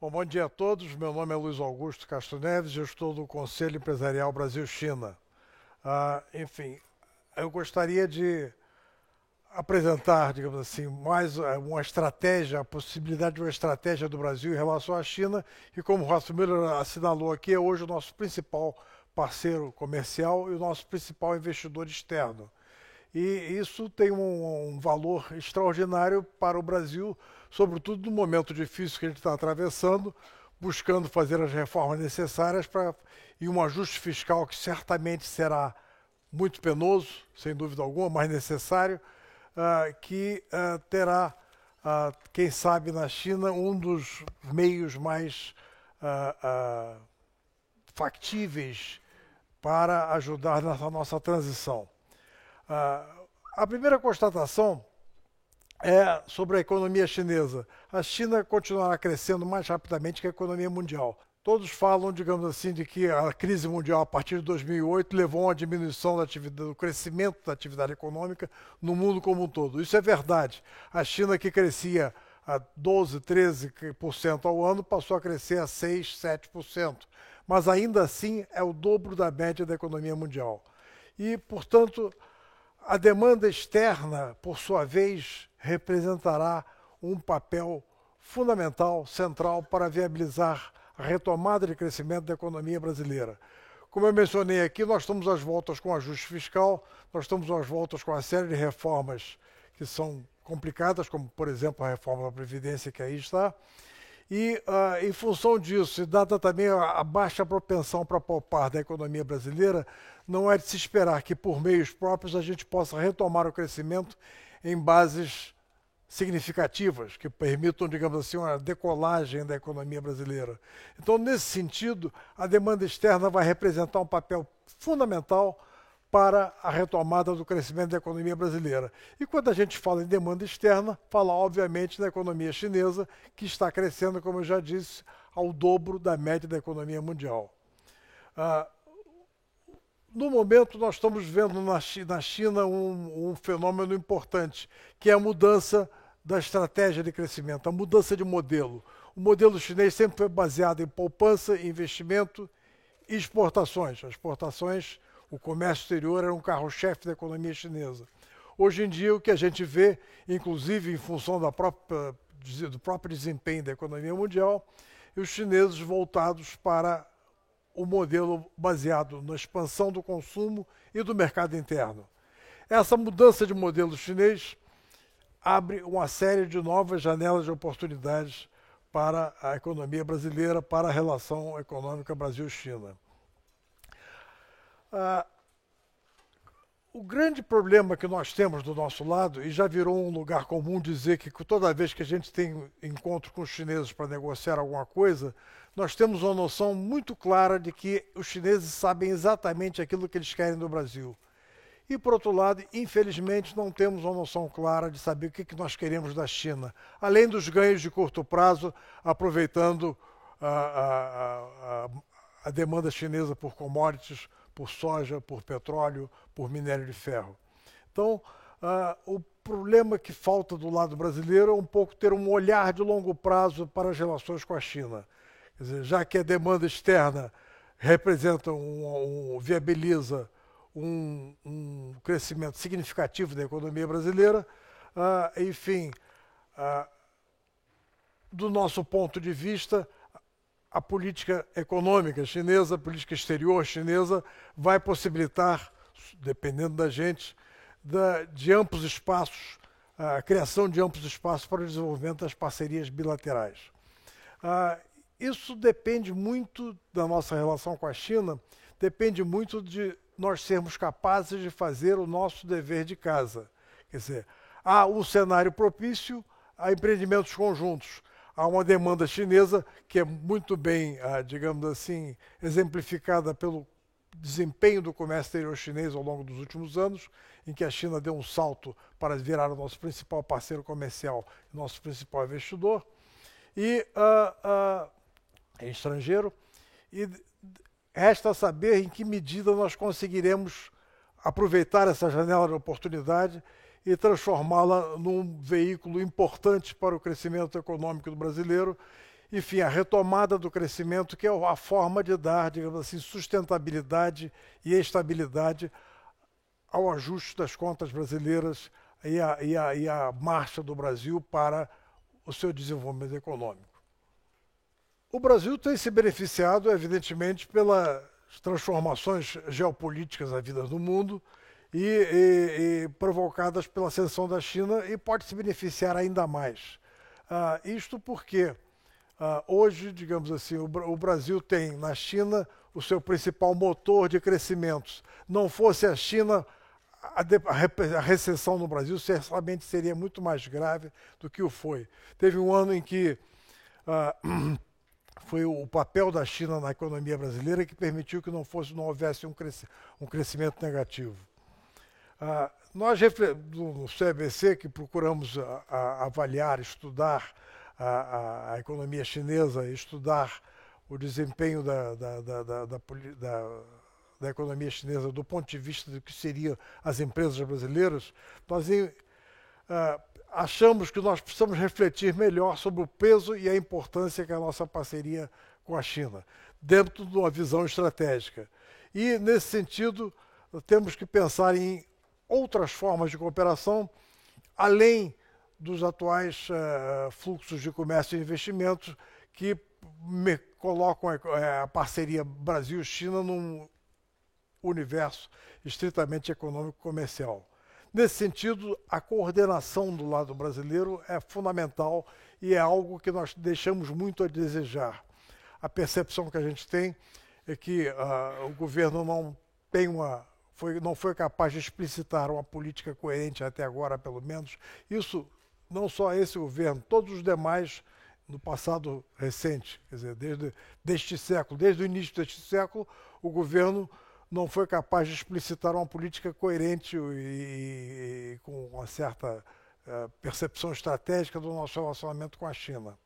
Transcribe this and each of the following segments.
Bom dia a todos. Meu nome é Luiz Augusto Castro Neves e eu estou do Conselho Empresarial Brasil-China. Enfim, eu gostaria de apresentar, digamos assim, mais uma estratégia, a possibilidade de uma estratégia do Brasil em relação à China, que, como o Ross Miller assinalou aqui, é hoje o nosso principal parceiro comercial e o nosso principal investidor externo. E isso tem um valor extraordinário para o Brasil, sobretudo no momento difícil que a gente está atravessando, buscando fazer as reformas necessárias e um ajuste fiscal que certamente será muito penoso, sem dúvida alguma, mas necessário, que terá, quem sabe, na China, um dos meios mais factíveis para ajudar nessa nossa transição. A primeira constatação é sobre a economia chinesa. A China continuará crescendo mais rapidamente que a economia mundial. Todos falam, digamos assim, de que a crise mundial a partir de 2008 levou a uma diminuição do crescimento da atividade econômica no mundo como um todo. Isso é verdade. A China, que crescia a 12, 13% ao ano, passou a crescer a 6, 7%. Mas ainda assim é o dobro da média da economia mundial. E, portanto, a demanda externa, por sua vez, representará um papel fundamental, central, para viabilizar a retomada de crescimento da economia brasileira. Como eu mencionei aqui, nós estamos às voltas com o ajuste fiscal, nós estamos às voltas com uma série de reformas que são complicadas, como, por exemplo, a reforma da Previdência, que aí está. E, em função disso, e dada também a baixa propensão para poupar da economia brasileira, não é de se esperar que, por meios próprios, a gente possa retomar o crescimento em bases significativas, que permitam, digamos assim, uma decolagem da economia brasileira. Então, nesse sentido, a demanda externa vai representar um papel fundamental para a retomada do crescimento da economia brasileira. E quando a gente fala em demanda externa, fala obviamente da economia chinesa, que está crescendo, como eu já disse, ao dobro da média da economia mundial. No momento, nós estamos vendo na China um fenômeno importante, que é a mudança da estratégia de crescimento, a mudança de modelo. O modelo chinês sempre foi baseado em poupança, investimento e exportações. As exportações, o comércio exterior era um carro-chefe da economia chinesa. Hoje em dia, o que a gente vê, inclusive em função do próprio desempenho da economia mundial, é os chineses voltados para o modelo baseado na expansão do consumo e do mercado interno. Essa mudança de modelo chinês abre uma série de novas janelas de oportunidades para a economia brasileira, para a relação econômica Brasil-China. O grande problema que nós temos do nosso lado, e já virou um lugar comum dizer que toda vez que a gente tem encontro com os chineses para negociar alguma coisa, nós temos uma noção muito clara de que os chineses sabem exatamente aquilo que eles querem do Brasil. E, por outro lado, infelizmente, não temos uma noção clara de saber o que nós queremos da China, além dos ganhos de curto prazo, aproveitando a demanda chinesa por commodities, por soja, por petróleo, por minério de ferro. Então, o problema que falta do lado brasileiro é um pouco ter um olhar de longo prazo para as relações com a China. Quer dizer, já que a demanda externa representa viabiliza um crescimento significativo da economia brasileira, enfim, do nosso ponto de vista, a política econômica chinesa, a política exterior chinesa, vai possibilitar, dependendo da gente, de amplos espaços, a criação de amplos espaços para o desenvolvimento das parcerias bilaterais. Isso depende muito da nossa relação com a China, depende muito de nós sermos capazes de fazer o nosso dever de casa. Quer dizer, há um cenário propício a empreendimentos conjuntos. Há uma demanda chinesa que é muito bem, digamos assim, exemplificada pelo desempenho do comércio exterior chinês ao longo dos últimos anos, em que a China deu um salto para virar o nosso principal parceiro comercial, nosso principal investidor, e estrangeiro. E resta saber em que medida nós conseguiremos aproveitar essa janela de oportunidade e transformá-la num veículo importante para o crescimento econômico do brasileiro enfim, a retomada do crescimento, que é a forma de dar, digamos assim, sustentabilidade e estabilidade ao ajuste das contas brasileiras e a marcha do Brasil para o seu desenvolvimento econômico. O Brasil tem se beneficiado, evidentemente, pelas transformações geopolíticas havidas no mundo e provocadas pela ascensão da China, e pode se beneficiar ainda mais. Isto porque hoje, digamos assim, o Brasil tem na China o seu principal motor de crescimento. Não fosse a China, a recessão no Brasil certamente seria muito mais grave do que o foi. Teve um ano em que foi o papel da China na economia brasileira que permitiu que não houvesse um crescimento negativo. Nós, no CBC, que procuramos avaliar, estudar a economia chinesa, estudar o desempenho da economia chinesa do ponto de vista do que seriam as empresas brasileiras, nós achamos que nós precisamos refletir melhor sobre o peso e a importância que é a nossa parceria com a China, dentro de uma visão estratégica. E, nesse sentido, temos que pensar em outras formas de cooperação, além dos atuais fluxos de comércio e investimentos que colocam a parceria Brasil-China num universo estritamente econômico-comercial. Nesse sentido, a coordenação do lado brasileiro é fundamental e é algo que nós deixamos muito a desejar. A percepção que a gente tem é que o governo não foi capaz de explicitar uma política coerente até agora, pelo menos. Isso, não só esse governo, todos os demais no passado recente, quer dizer, desde o início deste século, o governo não foi capaz de explicitar uma política coerente e com uma certa percepção estratégica do nosso relacionamento com a China.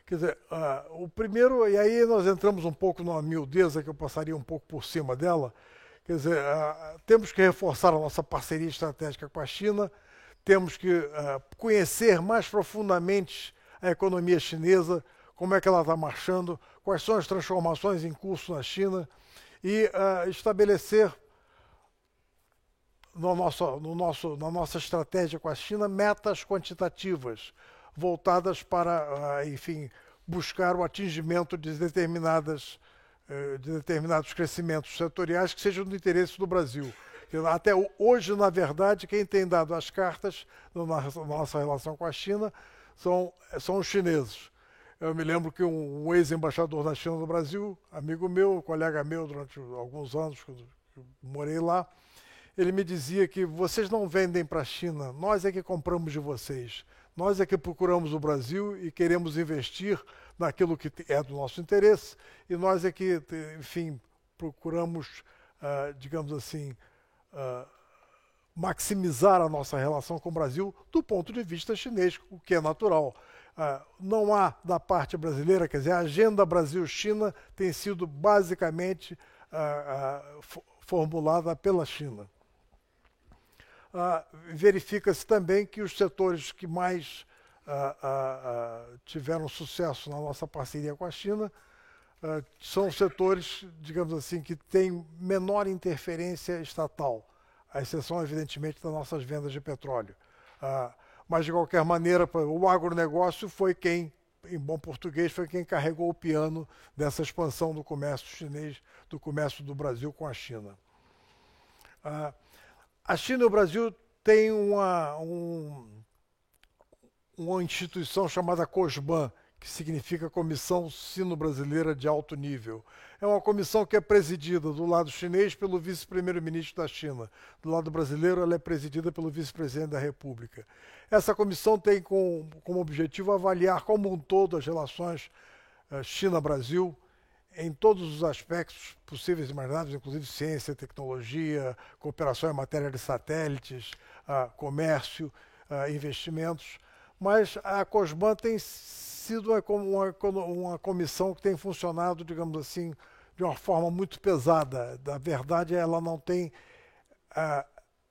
Quer dizer, o primeiro, e aí nós entramos um pouco numa miudeza que eu passaria um pouco por cima dela, quer dizer, temos que reforçar a nossa parceria estratégica com a China, temos que conhecer mais profundamente a economia chinesa, como é que ela está marchando, quais são as transformações em curso na China e estabelecer na nossa estratégia com a China metas quantitativas voltadas para, enfim, buscar o atingimento de determinados crescimentos setoriais que sejam do interesse do Brasil. Até hoje, na verdade, quem tem dado as cartas na nossa relação com a China são os chineses. Eu me lembro que um ex-embaixador da China no Brasil, amigo meu, colega meu durante alguns anos, quando eu morei lá, ele me dizia que vocês não vendem para a China, nós é que compramos de vocês. Nós é que procuramos o Brasil e queremos investir naquilo que é do nosso interesse, e nós é que, enfim, procuramos, digamos assim, maximizar a nossa relação com o Brasil do ponto de vista chinês, o que é natural. Não há da parte brasileira, quer dizer, a agenda Brasil-China tem sido basicamente formulada pela China. Verifica-se também que os setores que mais tiveram sucesso na nossa parceria com a China são setores, digamos assim, que têm menor interferência estatal, à exceção, evidentemente, das nossas vendas de petróleo. Mas, de qualquer maneira, o agronegócio foi quem, em bom português, foi quem carregou o piano dessa expansão do comércio chinês, do comércio do Brasil com a China. A China e o Brasil têm uma instituição chamada COSBAN, que significa Comissão Sino-Brasileira de Alto Nível. É uma comissão que é presidida do lado chinês pelo vice-primeiro-ministro da China. Do lado brasileiro, ela é presidida pelo vice-presidente da República. Essa comissão tem como objetivo avaliar como um todo as relações China-Brasil, em todos os aspectos possíveis e imaginados, inclusive ciência, tecnologia, cooperação em matéria de satélites, comércio, investimentos. Mas a COSBAN tem sido uma comissão que tem funcionado, digamos assim, de uma forma muito pesada. Na verdade, ela não tem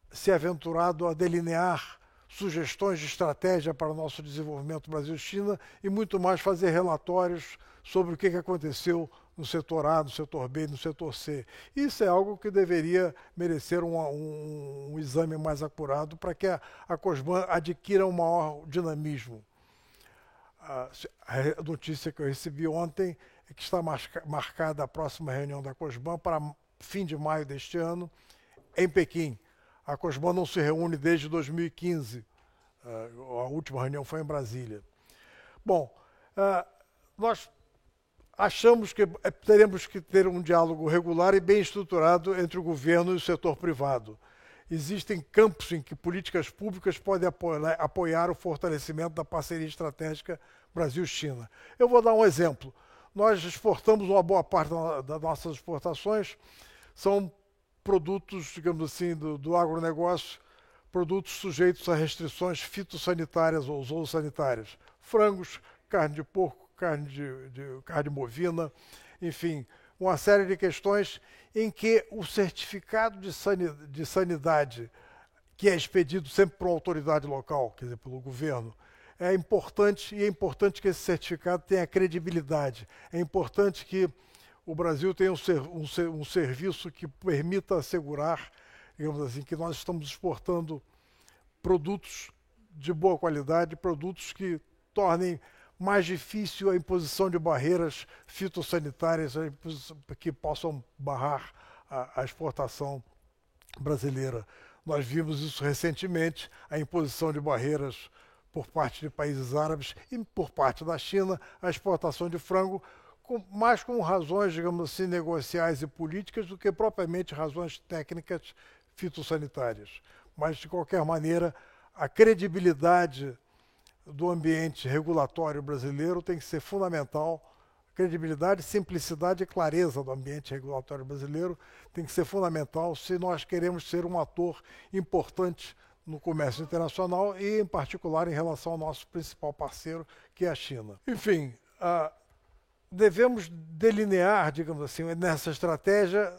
se aventurado a delinear sugestões de estratégia para o nosso desenvolvimento Brasil-China e muito mais fazer relatórios sobre o que aconteceu no setor A, no setor B, no setor C. Isso é algo que deveria merecer um exame mais acurado para que a COSBAN adquira um maior dinamismo. A notícia que eu recebi ontem é que está marcada a próxima reunião da COSBAN para fim de maio deste ano, em Pequim. A COSBAN não se reúne desde 2015. A última reunião foi em Brasília. Bom, nós achamos que teremos que ter um diálogo regular e bem estruturado entre o governo e o setor privado. Existem campos em que políticas públicas podem apoiar o fortalecimento da parceria estratégica Brasil-China. Eu vou dar um exemplo. Nós exportamos uma boa parte das nossas exportações, são produtos, digamos assim, do agronegócio, produtos sujeitos a restrições fitossanitárias ou zoossanitárias. Frangos, carne de porco, carne bovina, enfim, uma série de questões em que o certificado de sanidade, que é expedido sempre por uma autoridade local, quer dizer, pelo governo, é importante, e é importante que esse certificado tenha credibilidade. É importante que o Brasil tenha um serviço que permita assegurar, digamos assim, que nós estamos exportando produtos de boa qualidade, produtos que tornem mais difícil a imposição de barreiras fitossanitárias que possam barrar a exportação brasileira. Nós vimos isso recentemente, a imposição de barreiras por parte de países árabes e por parte da China, a exportação de frango, mais com razões, digamos assim, negociais e políticas do que propriamente razões técnicas fitossanitárias. Mas, de qualquer maneira, a credibilidade do ambiente regulatório brasileiro tem que ser fundamental. Credibilidade, simplicidade e clareza do ambiente regulatório brasileiro tem que ser fundamental se nós queremos ser um ator importante no comércio internacional e, em particular, em relação ao nosso principal parceiro, que é a China. Enfim, devemos delinear, digamos assim, nessa estratégia,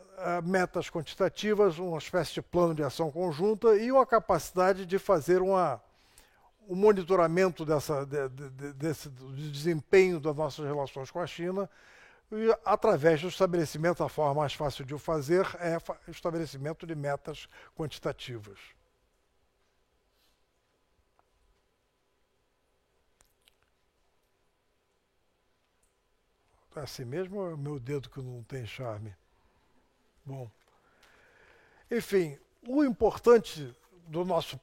metas quantitativas, uma espécie de plano de ação conjunta e uma capacidade de fazer o monitoramento desse desempenho das nossas relações com a China, e, através do estabelecimento, a forma mais fácil de o fazer é o estabelecimento de metas quantitativas. É assim mesmo ou é o meu dedo que não tem charme? Bom, enfim, o importante do nosso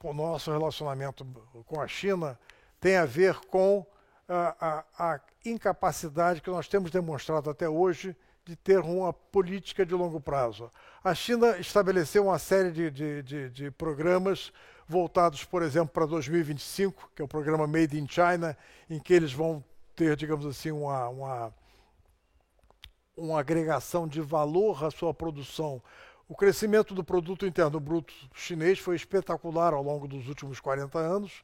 relacionamento com a China tem a ver com a incapacidade que nós temos demonstrado até hoje de ter uma política de longo prazo. A China estabeleceu uma série de programas voltados, por exemplo, para 2025, que é o programa Made in China, em que eles vão ter, digamos assim, uma agregação de valor à sua produção. O crescimento do produto interno bruto chinês foi espetacular ao longo dos últimos 40 anos,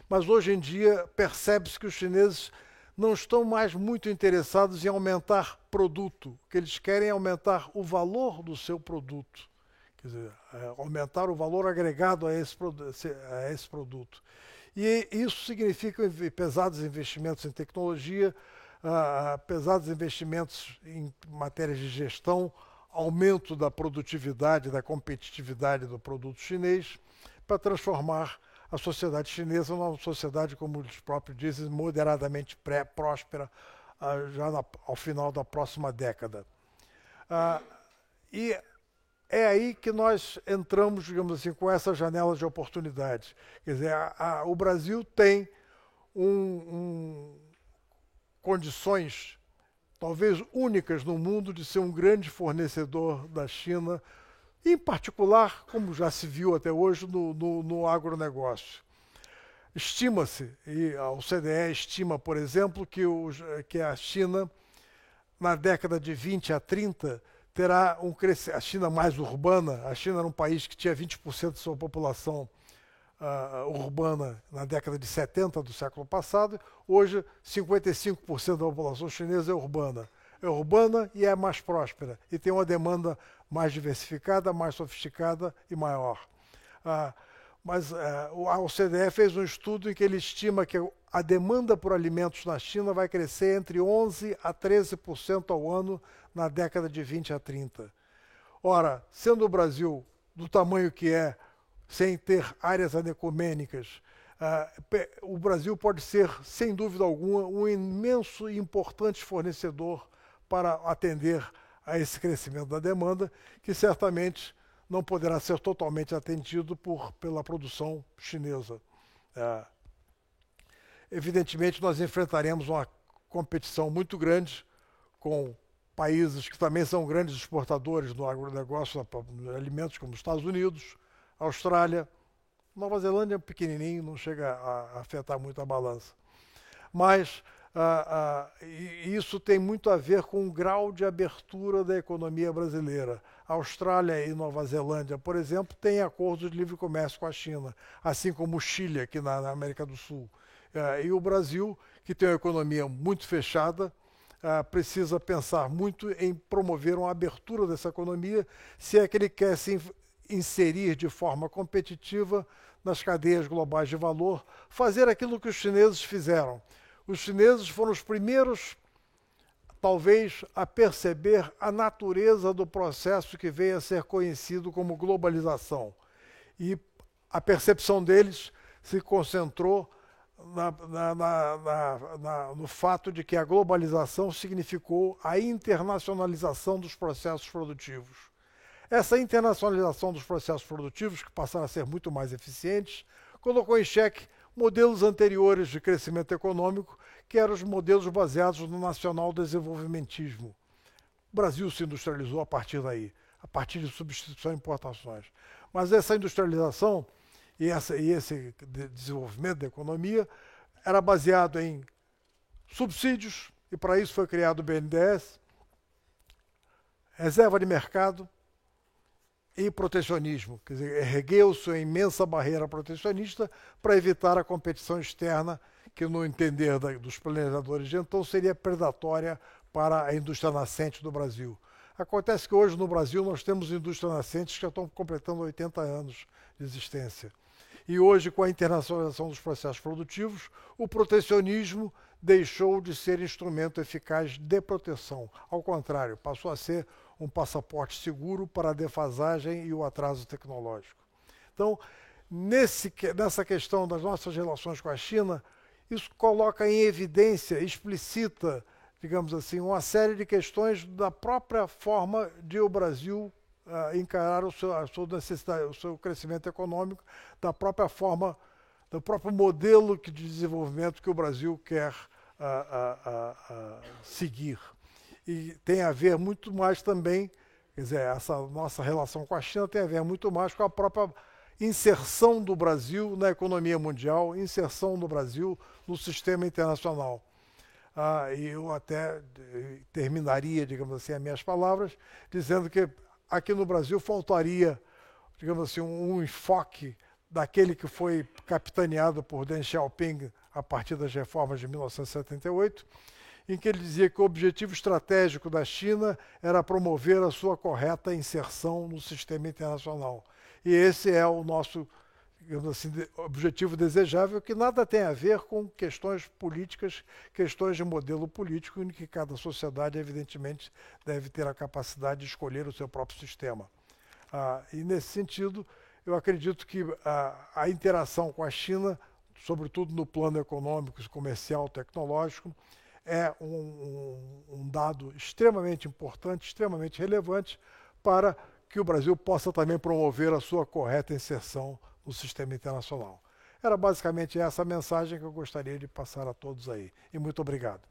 mas hoje em dia percebe-se que os chineses não estão mais muito interessados em aumentar produto. O que eles querem é aumentar o valor do seu produto, quer dizer, aumentar o valor agregado a esse produto. E isso significa pesados investimentos em tecnologia, pesados investimentos em matérias de gestão, aumento da produtividade, da competitividade do produto chinês, para transformar a sociedade chinesa numa sociedade, como eles próprios dizem, moderadamente próspera, já ao final da próxima década. E é aí que nós entramos, digamos assim, com essa janela de oportunidade. Quer dizer, o Brasil tem condições talvez únicas no mundo de ser um grande fornecedor da China, em particular, como já se viu até hoje, no agronegócio. Estima-se, e a OCDE estima, por exemplo, que a China, na década de 20 a 30, terá um crescimento. A China mais urbana, a China era um país que tinha 20% de sua população urbana na década de 70 do século passado, hoje 55% da população chinesa é urbana. É urbana e é mais próspera, e tem uma demanda mais diversificada, mais sofisticada e maior. mas a OCDE fez um estudo em que ele estima que a demanda por alimentos na China vai crescer entre 11% a 13% ao ano na década de 20 a 30. Ora, sendo o Brasil do tamanho que é, sem ter áreas anecomênicas, o Brasil pode ser, sem dúvida alguma, um imenso e importante fornecedor para atender a esse crescimento da demanda, que certamente não poderá ser totalmente atendido pela produção chinesa. Evidentemente, nós enfrentaremos uma competição muito grande com países que também são grandes exportadores no agronegócio de alimentos, como os Estados Unidos, Austrália. Nova Zelândia é pequenininho, não chega a afetar muito a balança. Mas isso tem muito a ver com o grau de abertura da economia brasileira. A Austrália e Nova Zelândia, por exemplo, têm acordos de livre comércio com a China, assim como o Chile, aqui na América do Sul. E o Brasil, que tem uma economia muito fechada, precisa pensar muito em promover uma abertura dessa economia, se é que ele quer se inserir de forma competitiva nas cadeias globais de valor, fazer aquilo que os chineses fizeram. Os chineses foram os primeiros, talvez, a perceber a natureza do processo que veio a ser conhecido como globalização. E a percepção deles se concentrou no fato de que a globalização significou a internacionalização dos processos produtivos. Essa internacionalização dos processos produtivos, que passaram a ser muito mais eficientes, colocou em xeque modelos anteriores de crescimento econômico, que eram os modelos baseados no nacional desenvolvimentismo. O Brasil se industrializou a partir daí, a partir de substituição e importações. Mas essa industrialização e esse desenvolvimento da economia era baseado em subsídios, e para isso foi criado o BNDES, reserva de mercado e protecionismo. Quer dizer, ergueu-se uma imensa barreira protecionista para evitar a competição externa, que no entender dos planejadores de então seria predatória para a indústria nascente do Brasil. Acontece que hoje no Brasil nós temos indústrias nascentes que já estão completando 80 anos de existência. E hoje, com a internacionalização dos processos produtivos, o protecionismo deixou de ser instrumento eficaz de proteção. Ao contrário, passou a ser um passaporte seguro para a defasagem e o atraso tecnológico. Então, nessa questão das nossas relações com a China, isso coloca em evidência, explicita, digamos assim, uma série de questões da própria forma de o Brasil encarar a sua necessidade, o seu crescimento econômico, da própria forma, do próprio modelo de desenvolvimento que o Brasil quer seguir. E tem a ver muito mais também, quer dizer, essa nossa relação com a China tem a ver muito mais com a própria inserção do Brasil na economia mundial, inserção do Brasil no sistema internacional. E eu até terminaria, digamos assim, as minhas palavras, dizendo que aqui no Brasil faltaria, digamos assim, um enfoque daquele que foi capitaneado por Deng Xiaoping a partir das reformas de 1978, em que ele dizia que o objetivo estratégico da China era promover a sua correta inserção no sistema internacional. E esse é o nosso, digamos assim, objetivo desejável, que nada tem a ver com questões políticas, questões de modelo político, em que cada sociedade, evidentemente, deve ter a capacidade de escolher o seu próprio sistema. E, nesse sentido, eu acredito que a interação com a China, sobretudo no plano econômico, comercial, tecnológico, é um dado extremamente importante, extremamente relevante para que o Brasil possa também promover a sua correta inserção no sistema internacional. Era basicamente essa a mensagem que eu gostaria de passar a todos aí. E muito obrigado.